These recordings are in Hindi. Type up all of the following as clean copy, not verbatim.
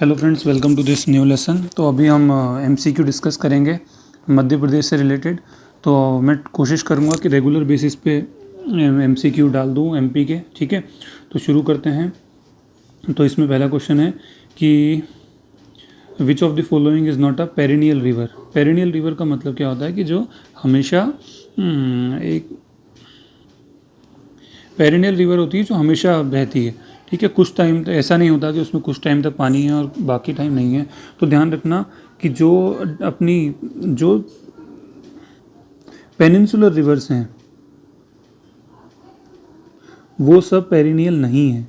Hello friends, welcome to this new lesson. तो अभी हम एमसीक्यू डिस्कस करेंगे मध्य प्रदेश से रिलेटेड। तो मैं कोशिश करूंगा कि रेगुलर बेसिस पे एमसीक्यू डाल दूं एमपी के। ठीक है, तो शुरू करते हैं। तो इसमें पहला क्वेश्चन है कि which of the following is not a perennial river. Perennial river का मतलब क्या होता है कि जो हमेशा एक पेरिनियल रिवर होती है जो हमेशा बहती है। ठीक है, कुछ टाइम ऐसा नहीं होता कि उसमें कुछ टाइम तक पानी है और बाकी टाइम नहीं है। तो ध्यान रखना कि जो पेनिनसुलर रिवर्स हैं वो सब पेरिनियल नहीं है,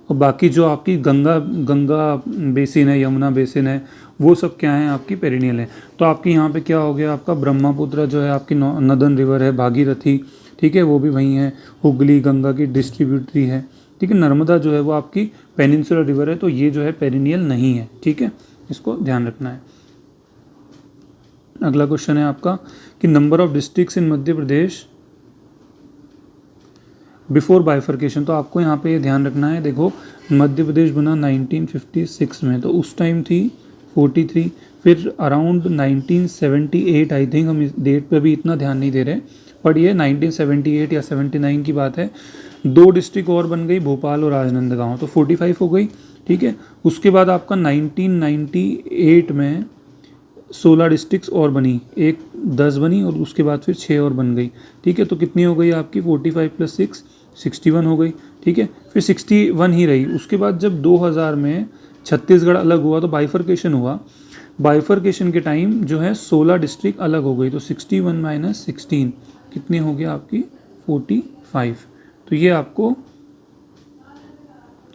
और बाकी जो आपकी गंगा गंगा बेसिन है, यमुना बेसिन है, वो सब क्या है, आपकी पेरिनियल है। तो आपकी यहाँ पे क्या हो गया, आपका ब्रह्मपुत्र जो है आपकी नदन रिवर है, भागीरथी, ठीक है, वो भी वहीं है। हुगली गंगा की डिस्ट्रीब्यूटरी है। ठीक है, नर्मदा जो है वो आपकी पेनिनसुलर रिवर है, तो ये जो है पेरिनियल नहीं है। ठीक है, इसको ध्यान रखना है। अगला क्वेश्चन है आपका कि number of districts in Madhya Pradesh before bifurcation. तो आपको यहाँ पे ये ध्यान रखना है, देखो मध्य प्रदेश बना 1956 में, तो उस टाइम थी 43। फिर अराउंड 1978, आई थिंक, हम इस डेट पे भी इतना ध्यान नहीं दे रहे, बट ये 1978 या 79 की बात है। दो डिस्ट्रिक्ट और बन गई, भोपाल और राजनांदगांव, तो 45 हो गई। ठीक है, उसके बाद आपका 1998 में 16 डिस्ट्रिक्ट्स और बनी, एक 10 बनी और उसके बाद फिर 6 और बन गई। ठीक है, तो कितनी हो गई आपकी 45 + 6 61 हो गई। ठीक है, फिर 61 ही रही। उसके बाद जब 2000 में छत्तीसगढ़ अलग हुआ तो बाइफर्केशन हुआ। बाइफर्केशन के टाइम जो है 16 डिस्ट्रिक्ट अलग हो गई, तो 61 - 16 कितनी हो गया आपकी 45। तो ये आपको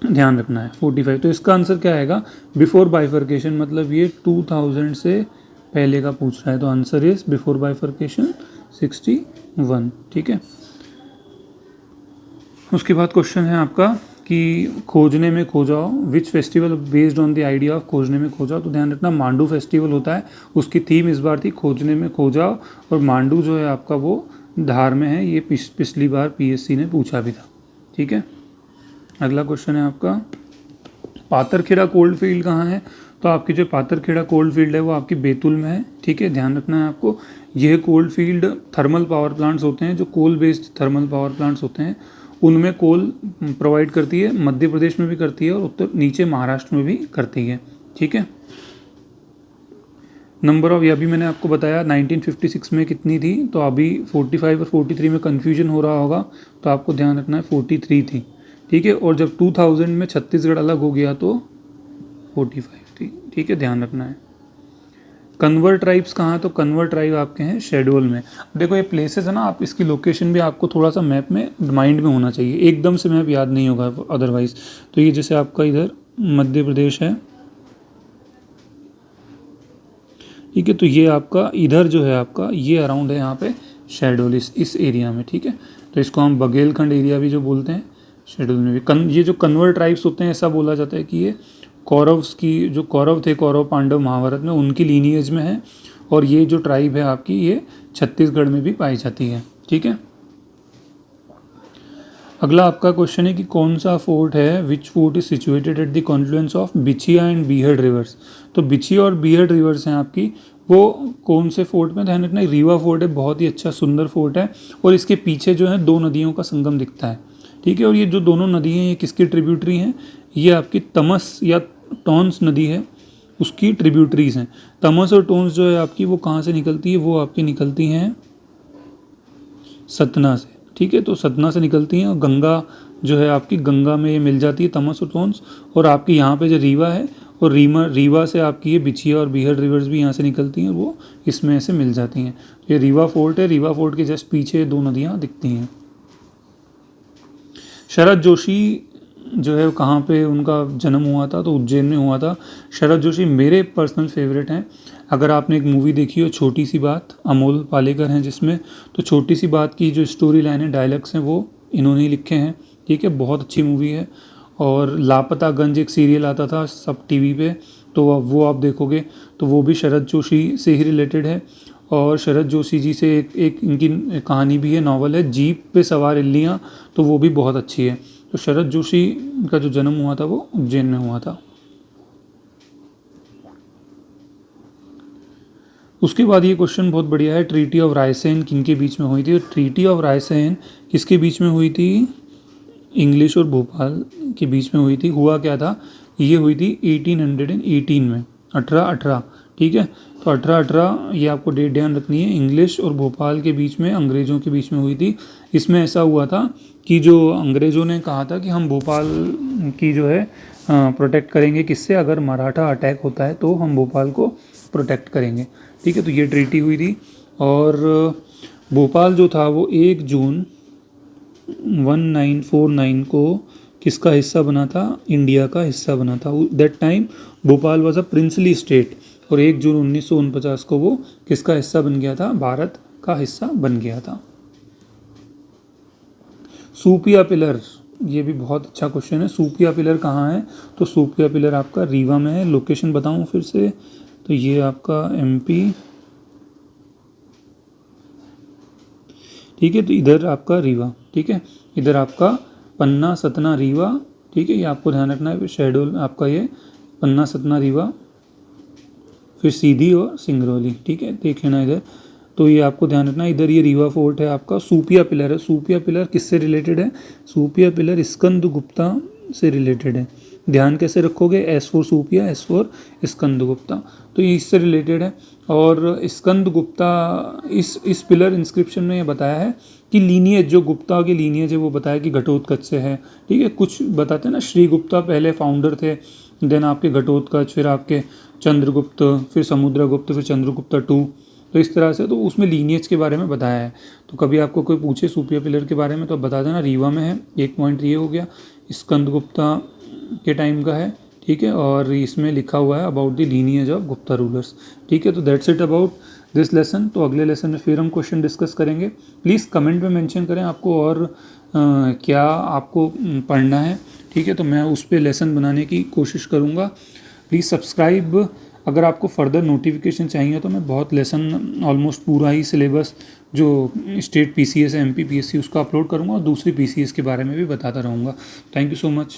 ध्यान रखना है 45। तो इसका आंसर क्या आएगा, बिफोर बाइफर्केशन, मतलब ये 2000 से पहले का पूछ रहा है, तो आंसर इज बिफोर बाइफर्केशन 61। ठीक है, उसके बाद क्वेश्चन है आपका कि खोजने में खो जाओ, which festival based on the idea of खोजने में खो जाओ। तो ध्यान रखना मांडू फेस्टिवल होता है, उसकी थीम इस बार थी खोजने में खो जाओ, और मांडू जो है आपका वो धार में है। ये पिछली बार पीएससी ने पूछा भी था। ठीक है, अगला क्वेश्चन है आपका पाथरखेड़ा कोल्ड फील्ड कहाँ है। तो आपकी जो पाथरखेड़ा कोल्ड फील्ड है वो आपकी बैतूल में है। ठीक है, ध्यान रखना है आपको। यह coal field thermal power plants होते हैं, जो coal based thermal power plants होते हैं उनमें कोल प्रोवाइड करती है। मध्य प्रदेश में भी करती है और उत्तर नीचे महाराष्ट्र में भी करती है। ठीक है, नंबर ऑफ, ये अभी मैंने आपको बताया 1956 में कितनी थी, तो अभी 45 और 43 में कन्फ्यूजन हो रहा होगा, तो आपको ध्यान रखना है 43 थी। ठीक है, और जब 2000 में छत्तीसगढ़ अलग हो गया तो 45 थी। ठीक है, ध्यान रखना है। कन्वर ट्राइब्स कहाँ, तो कन्वर ट्राइब आपके हैं शेड्यूल में। देखो ये प्लेसेस है ना, आप इसकी लोकेशन भी आपको थोड़ा सा मैप में माइंड में होना चाहिए, एकदम से मैप याद नहीं होगा अदरवाइज। तो ये जैसे आपका इधर मध्य प्रदेश है, ठीक है, तो ये आपका इधर जो है आपका ये अराउंड है यहाँ पे शेड्यूल, इस एरिया में। ठीक है, तो इसको हम बघेलखंड एरिया भी जो बोलते हैं, शेड्यूल में भी ये जो कन्वर ट्राइब्स होते हैं, ऐसा बोला जाता है कि ये कौरव्स की, जो कौरव थे, कौरव पांडव महाभारत में, उनकी लीनिएज में है। और ये जो ट्राइब है आपकी, ये छत्तीसगढ़ में भी पाई जाती है। ठीक है, अगला आपका क्वेश्चन है कि कौन सा फोर्ट है, which fort is situated at the confluence of Bichhiya and Beehar rivers. तो बिछिया और बीहड़ रिवर्स हैं आपकी, वो कौन से फोर्ट में, ध्यान रखना रीवा फोर्ट है, बहुत ही अच्छा सुंदर फोर्ट है। और इसके पीछे जो है दो नदियों का संगम दिखता है। ठीक है, और ये जो दोनों नदी हैं ये किसकी ट्रिब्यूटरी हैं, ये आपकी तमस या टॉन्स नदी है, उसकी ट्रिब्यूटरीज हैं। तमस और टॉन्स जो है आपकी वो कहाँ से निकलती है, वो आपकी निकलती हैं सतना से। ठीक है, तो सतना से निकलती हैं, और गंगा जो है आपकी, गंगा में ये मिल जाती है तमस और टॉन्स। और आपकी यहाँ पे जो रीवा है, और रीवा से आपकी ये बिछिया और बीहड़ रिवर्स भी यहाँ से निकलती हैं, वो इसमें से मिल जाती हैं। ये रीवा फोर्ट है, रीवा फोर्ट के जस्ट पीछे दो नदियाँ दिखती हैं। शरद जोशी जो है कहाँ पे उनका जन्म हुआ था, तो उज्जैन में हुआ था। शरद जोशी मेरे पर्सनल फेवरेट हैं। अगर आपने एक मूवी देखी हो छोटी सी बात, अमोल पालेकर हैं जिसमें, तो छोटी सी बात की जो स्टोरी लाइन है, डायलॉग्स हैं, वो इन्होंने ही लिखे हैं। ठीक है, बहुत अच्छी मूवी है। और लापतागंज एक सीरियल आता था सब टीवी पे, तो वो आप देखोगे तो वो भी शरद जोशी से ही रिलेटेड है। और शरद जोशी जी से एक इनकी कहानी भी है, नॉवल है जीप पे सवार इल्लियाँ, तो वो भी बहुत अच्छी है। तो शरद जोशी का जो जन्म हुआ था वो उज्जैन में हुआ था। उसके बाद ये क्वेश्चन बहुत बढ़िया है, ट्रीटी ऑफ रायसेन किनके बीच में हुई थी? ट्रीटी ऑफ रायसेन किसके बीच में हुई थी? इंग्लिश और भोपाल के बीच में हुई थी। हुआ क्या था, ये हुई थी 1818 में, 1818, ठीक है। तो 1818 ये आपको डेट ध्यान रखनी है। इंग्लिश और भोपाल के बीच में, अंग्रेज़ों के बीच में हुई थी। इसमें ऐसा हुआ था कि जो अंग्रेज़ों ने कहा था कि हम भोपाल की जो है प्रोटेक्ट करेंगे, किससे? अगर मराठा अटैक होता है तो हम भोपाल को प्रोटेक्ट करेंगे, ठीक है। तो ये ट्रीटी हुई थी। और भोपाल जो था वो 1 जून 1949 को किसका हिस्सा बना था? इंडिया का हिस्सा बना था। That time Bhopal was a princely state, और 1 जून 1949 को वो किसका हिस्सा बन गया था? भारत का हिस्सा बन गया था। सूपिया पिलर, ये भी बहुत अच्छा क्वेश्चन है। सूपिया पिलर कहाँ है? तो सूपिया पिलर आपका रीवा में है। लोकेशन बताऊँ फिर से, तो ये आपका MP, ठीक है। तो इधर आपका रीवा, ठीक है। इधर आपका पन्ना, सतना, रीवा, ठीक है। ये आपको ध्यान रखना है। फिर शेड्यूल आपका ये पन्ना, सतना, रीवा, फिर सीधी और सिंगरौली, ठीक है, देख लेना इधर। तो ये आपको ध्यान रखना, इधर ये रीवा फोर्ट है आपका। सूपिया पिलर है। सूपिया पिलर किससे रिलेटेड है? सूपिया पिलर स्कंदगुप्ता से रिलेटेड है। ध्यान कैसे रखोगे? S फॉर सूपिया, S फॉर स्कंदगुप्ता, तो ये इससे रिलेटेड है। और स्कंदगुप्ता, इस पिलर इंस्क्रिप्शन में ये बताया है कि लीनियज, जो गुप्ता की लीनियज है वो बताया कि घटोत्कच से है, ठीक है। कुछ बताते हैं ना, श्री गुप्ता पहले फाउंडर थे, देन आपके घटोत्कच, फिर आपके चंद्रगुप्त, फिर समुद्रगुप्त, फिर चंद्रगुप्ता 2, तो इस तरह से। तो उसमें लीनियज के बारे में बताया है। तो कभी आपको कोई पूछे सूपिया पिलर के बारे में तो बता देना रीवा में है। एक पॉइंट ये हो गया, स्कंदगुप्ता के टाइम का है, ठीक है। और इसमें लिखा हुआ है about the lineage of Gupta rulers, ठीक है। तो that's it about this lesson. तो अगले लेसन में फिर हम क्वेश्चन डिस्कस करेंगे। प्लीज़ कमेंट में मेंशन करें आपको और क्या आपको पढ़ना है, ठीक है। तो मैं उस पर लेसन बनाने की कोशिश करूँगा। Please subscribe. अगर आपको फर्दर नोटिफिकेशन चाहिए तो मैं बहुत लेसन, ऑलमोस्ट पूरा ही सिलेबस जो स्टेट PCS है, MP PSC, उसका अपलोड करूँगा और दूसरी PCS के बारे में भी बताता रहूँगा। Thank you so much.